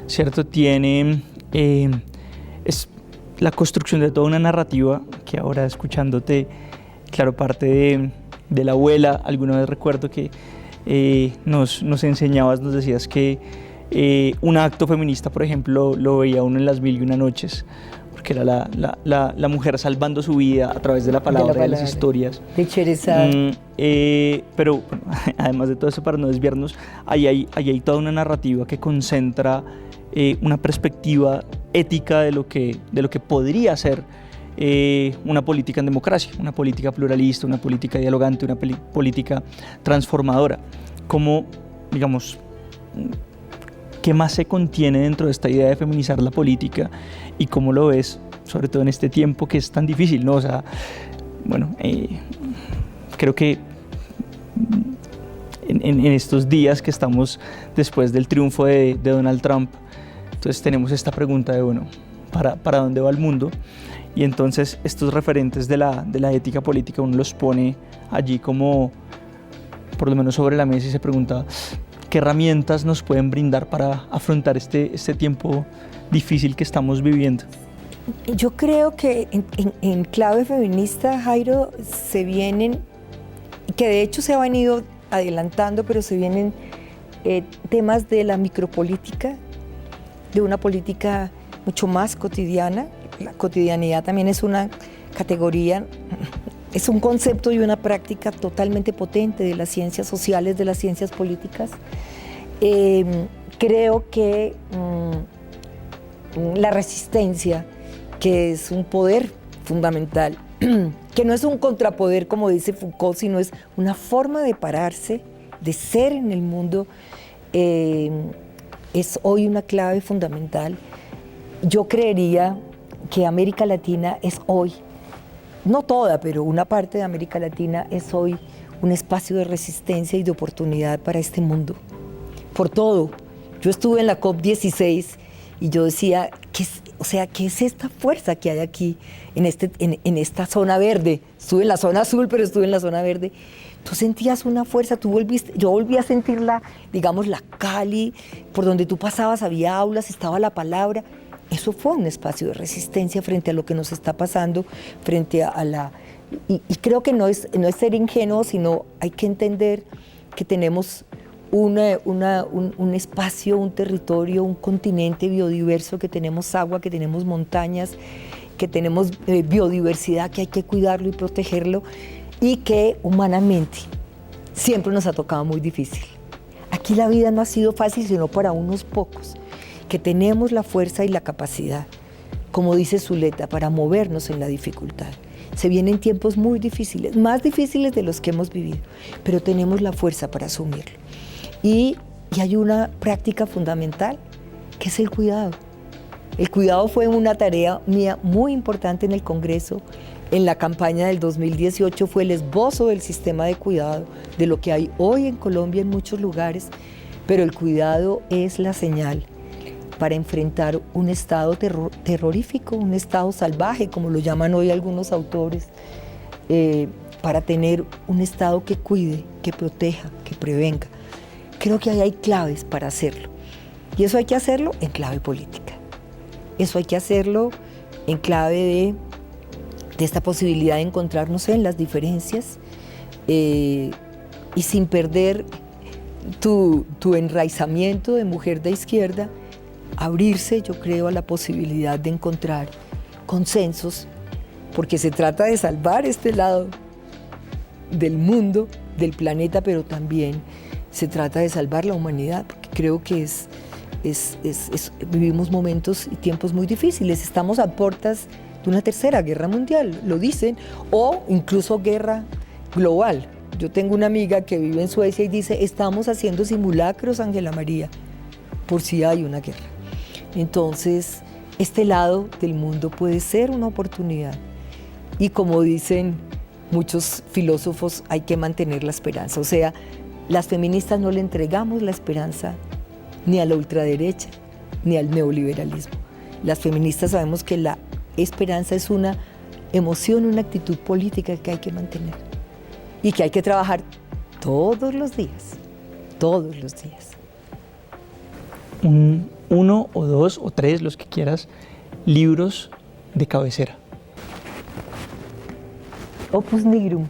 ¿cierto? Tiene, es la construcción de toda una narrativa que ahora escuchándote, claro, parte de la abuela. Alguna vez recuerdo que nos enseñabas, nos decías que un acto feminista, por ejemplo, lo veía uno en las 1001 noches, porque era la mujer salvando su vida a través de la palabra, de las historias. De Cherezade. Pero bueno, además de todo eso, para no desviarnos, ahí hay toda una narrativa que concentra una perspectiva ética de lo que podría ser una política en democracia, una política pluralista, una política dialogante, una política transformadora. ¿Cómo, digamos, qué más se contiene dentro de esta idea de feminizar la política y cómo lo ves, sobre todo en este tiempo que es tan difícil, ¿no? O sea, bueno, creo que en estos días que estamos después del triunfo de Donald Trump, entonces tenemos esta pregunta de, bueno, ¿para dónde va el mundo? Y entonces estos referentes de la ética política uno los pone allí como, por lo menos sobre la mesa, y se pregunta, ¿qué herramientas nos pueden brindar para afrontar este tiempo difícil que estamos viviendo? Yo creo que en clave feminista, Jairo, se vienen, que de hecho se ha venido adelantando, pero se vienen temas de la micropolítica, de una política mucho más cotidiana. La cotidianidad también es una categoría, es un concepto y una práctica totalmente potente de las ciencias sociales, de las ciencias políticas. Creo que la resistencia, que es un poder fundamental, que no es un contrapoder como dice Foucault, sino es una forma de pararse, de ser en el mundo, es hoy una clave fundamental. Yo creería que América Latina es hoy, no toda, pero una parte de América Latina es hoy un espacio de resistencia y de oportunidad para este mundo, por todo. Yo estuve en la COP16 y yo decía, ¿qué es esta fuerza que hay aquí en esta zona verde? Estuve en la zona azul, pero estuve en la zona verde. Tú sentías una fuerza, yo volví a sentirla, digamos, la Cali, por donde tú pasabas había aulas, estaba la palabra. Eso fue un espacio de resistencia frente a lo que nos está pasando, frente a la... Y creo que no es ser ingenuo, sino hay que entender que tenemos un espacio, un territorio, un continente biodiverso, que tenemos agua, que tenemos montañas, que tenemos biodiversidad, que hay que cuidarlo y protegerlo, y que humanamente siempre nos ha tocado muy difícil. Aquí la vida no ha sido fácil, sino para unos pocos, que tenemos la fuerza y la capacidad, como dice Zuleta, para movernos en la dificultad. Se vienen tiempos muy difíciles, más difíciles de los que hemos vivido, pero tenemos la fuerza para asumirlo. Y hay una práctica fundamental, que es el cuidado. El cuidado fue una tarea mía muy importante en el Congreso. En la campaña del 2018 fue el esbozo del sistema de cuidado, de lo que hay hoy en Colombia en muchos lugares, pero el cuidado es la señal para enfrentar un estado terrorífico, un estado salvaje, como lo llaman hoy algunos autores, para tener un estado que cuide, que proteja, que prevenga. Creo que ahí hay claves para hacerlo. Y eso hay que hacerlo en clave política. Eso hay que hacerlo en clave de esta posibilidad de encontrarnos en las diferencias y sin perder tu enraizamiento de mujer de izquierda, abrirse, yo creo, a la posibilidad de encontrar consensos, porque se trata de salvar este lado del mundo, del planeta, pero también se trata de salvar la humanidad, porque creo que vivimos momentos y tiempos muy difíciles. Estamos a puertas de una tercera guerra mundial, lo dicen, o incluso guerra global. Yo tengo una amiga que vive en Suecia y dice, estamos haciendo simulacros, Ángela María, por si hay una guerra. Entonces, este lado del mundo puede ser una oportunidad. Y como dicen muchos filósofos, hay que mantener la esperanza. O sea, las feministas no le entregamos la esperanza ni a la ultraderecha, ni al neoliberalismo. Las feministas sabemos que la esperanza es una emoción, una actitud política que hay que mantener y que hay que trabajar todos los días, todos los días. Uno o dos o tres, los que quieras, libros de cabecera. Opus Nigrum,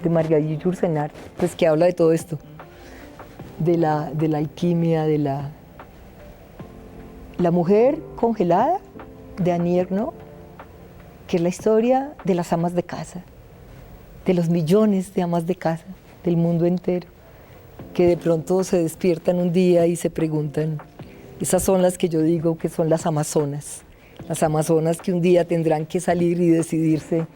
de Marguerite Yourcenar, pues que habla de todo esto, de la alquimia, de la mujer congelada, de Annie Ernaux, que es la historia de las amas de casa, de los millones de amas de casa del mundo entero, que de pronto se despiertan un día y se preguntan, esas son las que yo digo que son las amazonas que un día tendrán que salir y decidirse.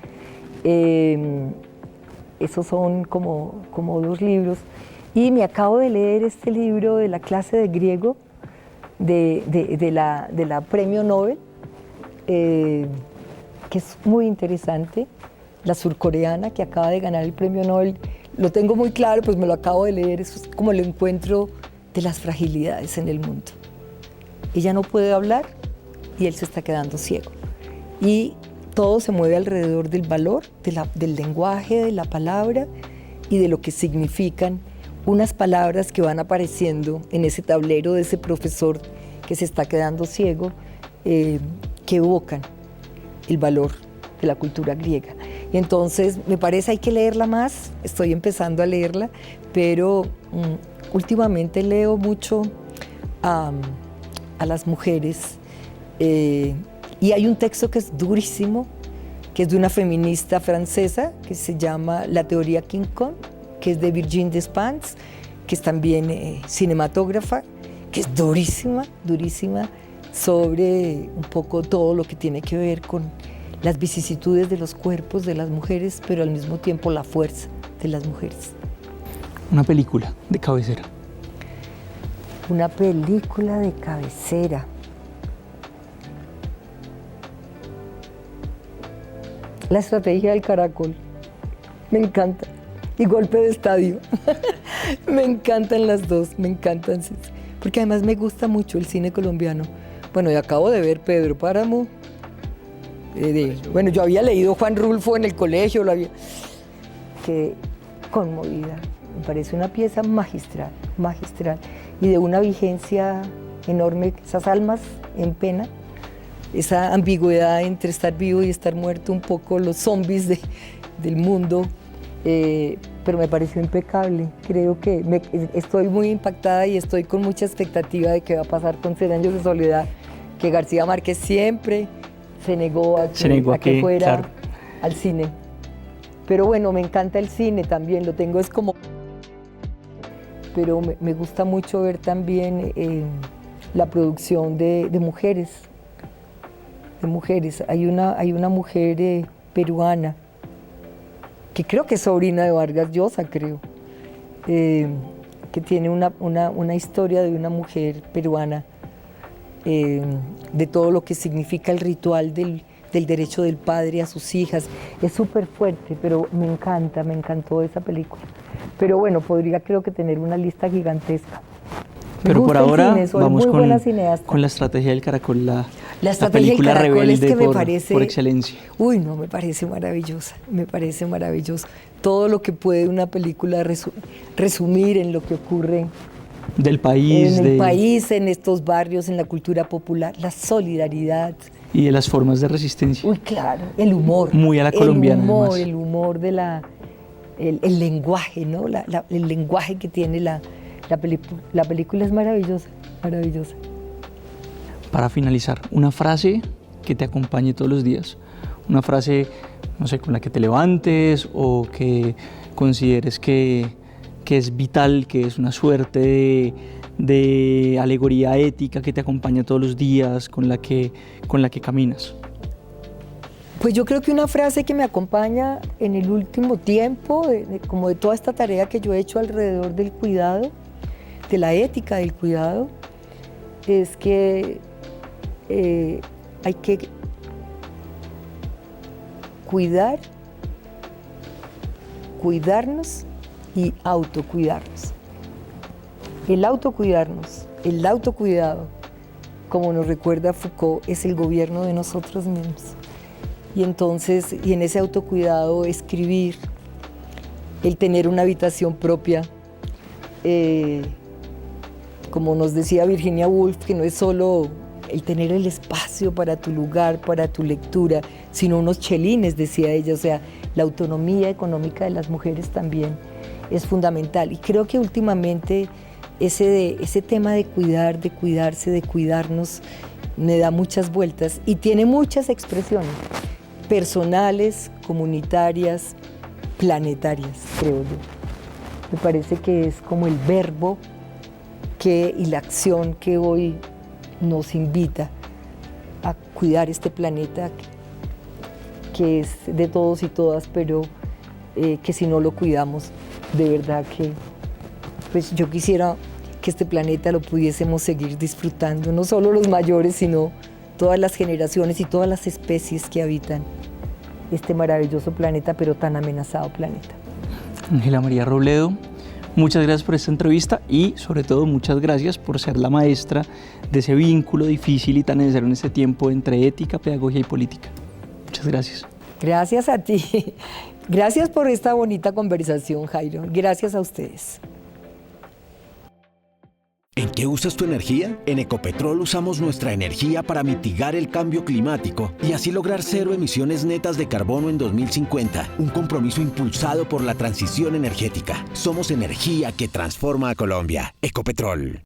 Esos son como 2 libros. Y me acabo de leer este libro de la clase de griego de la Premio Nobel, que es muy interesante, la surcoreana que acaba de ganar el Premio Nobel. Lo tengo muy claro, pues me lo acabo de leer, eso es como el encuentro de las fragilidades en el mundo. Ella no puede hablar y él se está quedando ciego. Y todo se mueve alrededor del valor, del lenguaje, de la palabra y de lo que significan unas palabras que van apareciendo en ese tablero de ese profesor que se está quedando ciego, que evocan el valor de la cultura griega. Y entonces me parece hay que leerla más, estoy empezando a leerla, pero últimamente leo mucho a las mujeres. Y hay un texto que es durísimo, que es de una feminista francesa, que se llama La teoría King Kong, que es de Virginie Despentes, que es también cinematógrafa, que es durísima, durísima, sobre un poco todo lo que tiene que ver con las vicisitudes de los cuerpos de las mujeres, pero al mismo tiempo la fuerza de las mujeres. Una película de cabecera. Una película de cabecera. La estrategia del caracol, me encanta. Y Golpe de Estadio, me encantan las dos, me encantan. Porque además me gusta mucho el cine colombiano. Bueno, y acabo de ver Pedro Páramo. Bueno, yo había leído Juan Rulfo en el colegio, quedé conmovida. Me parece una pieza magistral, magistral. Y de una vigencia enorme, esas almas en pena. Esa ambigüedad entre estar vivo y estar muerto, un poco los zombies del mundo, pero me pareció impecable. Creo que estoy muy impactada y estoy con mucha expectativa de qué va a pasar con 100 años de soledad, que García Márquez siempre se negó a que fuera claro, al cine. Pero bueno, me encanta el cine también, lo tengo es como... Pero me gusta mucho ver también la producción de mujeres. Hay una mujer peruana, que creo que es sobrina de Vargas Llosa, creo, que tiene una historia de una mujer peruana, de todo lo que significa el ritual del derecho del padre a sus hijas. Es súper fuerte, pero me encantó esa película. Pero bueno, podría creo que tener una lista gigantesca. Pero por ahora vamos con la estrategia del caracol, la película rebelde es que por excelencia. Uy, no, me parece maravillosa, me parece maravilloso. Todo lo que puede una película resumir en lo que ocurre del país, en el país, en estos barrios, en la cultura popular, la solidaridad. Y de las formas de resistencia. Uy, claro, el humor. Muy a la colombiana, además. El humor de el lenguaje, ¿no? El lenguaje que tiene la película es maravillosa, maravillosa. Para finalizar, una frase que te acompañe todos los días, una frase, no sé, con la que te levantes o que consideres que es vital, que es una suerte de alegoría ética que te acompaña todos los días, con la que caminas. Pues yo creo que una frase que me acompaña en el último tiempo, como de toda esta tarea que yo he hecho alrededor del cuidado, de la ética del cuidado, es que hay que cuidarnos y autocuidarnos. El autocuidarnos, el autocuidado, como nos recuerda Foucault, es el gobierno de nosotros mismos. Y entonces, y en ese autocuidado, escribir, el tener una habitación propia, como nos decía Virginia Woolf, que no es solo el tener el espacio para tu lugar, para tu lectura, sino unos chelines, decía ella, o sea, la autonomía económica de las mujeres también es fundamental. Y creo que últimamente ese tema de cuidar, de cuidarse, de cuidarnos, me da muchas vueltas y tiene muchas expresiones, personales, comunitarias, planetarias, creo yo. Me parece que es como el verbo y la acción que hoy nos invita a cuidar este planeta que es de todos y todas, pero que si no lo cuidamos, de verdad que pues yo quisiera que este planeta lo pudiésemos seguir disfrutando, no solo los mayores, sino todas las generaciones y todas las especies que habitan este maravilloso planeta, pero tan amenazado planeta. Ángela María Robledo, muchas gracias por esta entrevista y sobre todo muchas gracias por ser la maestra de ese vínculo difícil y tan necesario en este tiempo entre ética, pedagogía y política. Muchas gracias. Gracias a ti. Gracias por esta bonita conversación, Jairo. Gracias a ustedes. ¿En qué usas tu energía? En Ecopetrol usamos nuestra energía para mitigar el cambio climático y así lograr 0 emisiones netas de carbono en 2050, un compromiso impulsado por la transición energética. Somos energía que transforma a Colombia. Ecopetrol.